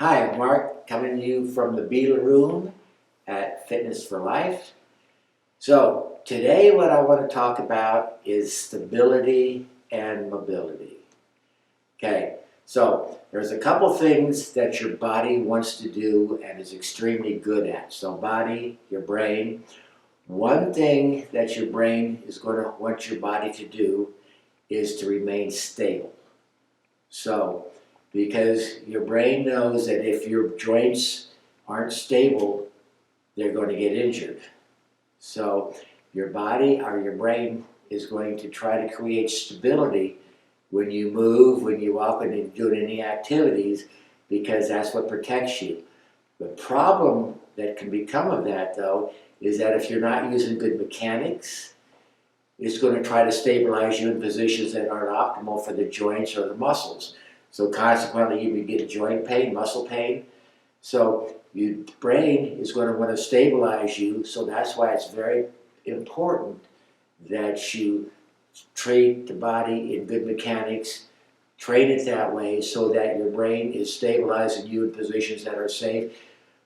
Hi, I'm Mark, coming to you from the Beetle Room at Fitness for Life. So, today what I want to talk about is stability and mobility. Okay, so there's a couple things that your body wants to do and is extremely good at. So body, your brain. One thing that your brain is going to want your body to do is to remain stable. So, because your brain knows that if your joints aren't stable, they're going to get injured. So your body or your brain is going to try to create stability when you move, when you walk, when you're doing any activities, because that's what protects you. The problem that can become of that, though, is that if you're not using good mechanics, it's going to try to stabilize you in positions that aren't optimal for the joints or the muscles. So consequently, you can get joint pain, muscle pain. So your brain is going to want to stabilize you. So that's why it's very important that you treat the body in good mechanics, train it that way so that your brain is stabilizing you in positions that are safe,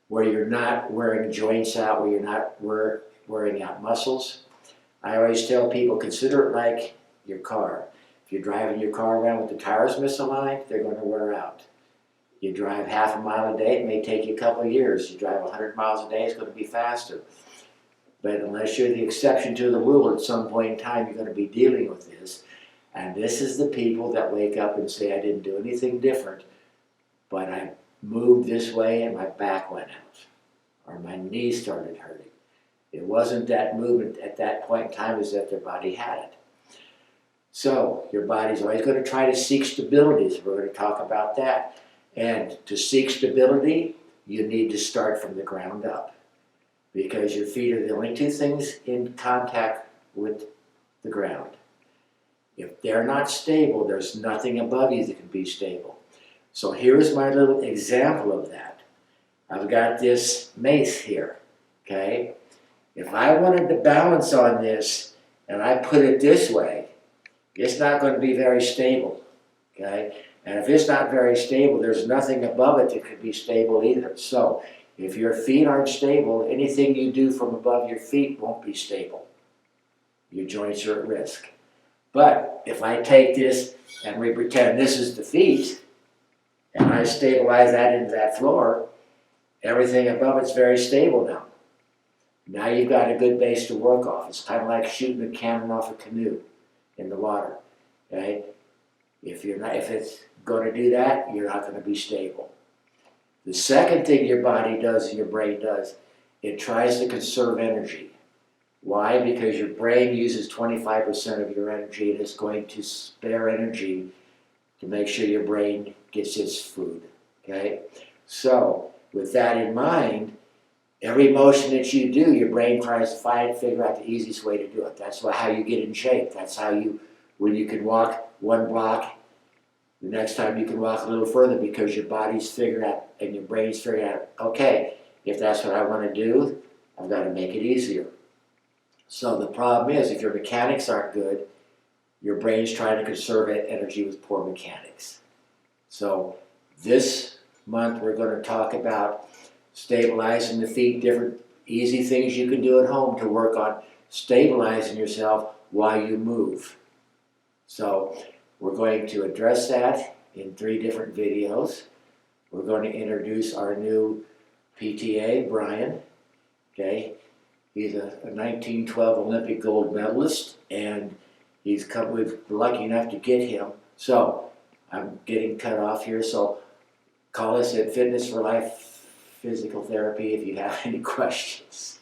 where you're not wearing joints out, where you're not wearing out muscles. I always tell people, consider it like your car. If you're driving your car around with the tires misaligned, they're going to wear out. You drive half a mile a day, it may take you a couple of years. You drive 100 miles a day, it's going to be faster. But unless you're the exception to the rule, at some point in time, you're going to be dealing with this. And this is the people that wake up and say, I didn't do anything different, but I moved this way and my back went out, or my knee started hurting. It wasn't that movement at that point in time, is that their body had it. So your body's always going to try to seek stability, so we're going to talk about that. And to seek stability, you need to start from the ground up, because your feet are the only two things in contact with the ground. If they're not stable, there's nothing above you that can be stable. So here's my little example of that. I've got this mace here, okay? If I wanted to balance on this and I put it this way, it's not going to be very stable, okay? And if it's not very stable, there's nothing above it that could be stable either. So if your feet aren't stable, anything you do from above your feet won't be stable. Your joints are at risk. But if I take this and we pretend this is the feet, and I stabilize that into that floor, everything above it's very stable now. Now you've got a good base to work off. It's kind of like shooting a cannon off a canoe in the water. Okay? If it's going to do that, you're not going to be stable. The second thing your body does and your brain does, it tries to conserve energy. Why? Because your brain uses 25% of your energy, and it's going to spare energy to make sure your brain gets its food. Okay? So, with that in mind, every motion that you do, your brain tries to figure out the easiest way to do it. That's how you get in shape. That's how when you can walk one block, the next time you can walk a little further, because your body's figured out and your brain's figured out, okay, if that's what I want to do, I've got to make it easier. So the problem is, if your mechanics aren't good, your brain's trying to conserve energy with poor mechanics. So this month we're going to talk about stabilizing the feet, different easy things you can do at home to work on stabilizing yourself while you move. So we're going to address that in 3 different videos. We're going to introduce our new PTA, Brian. Okay, he's a 1912 Olympic gold medalist, and we're lucky enough to get him. So I'm getting cut off here, so call us at Fitness4Life Physical Therapy if you have any questions.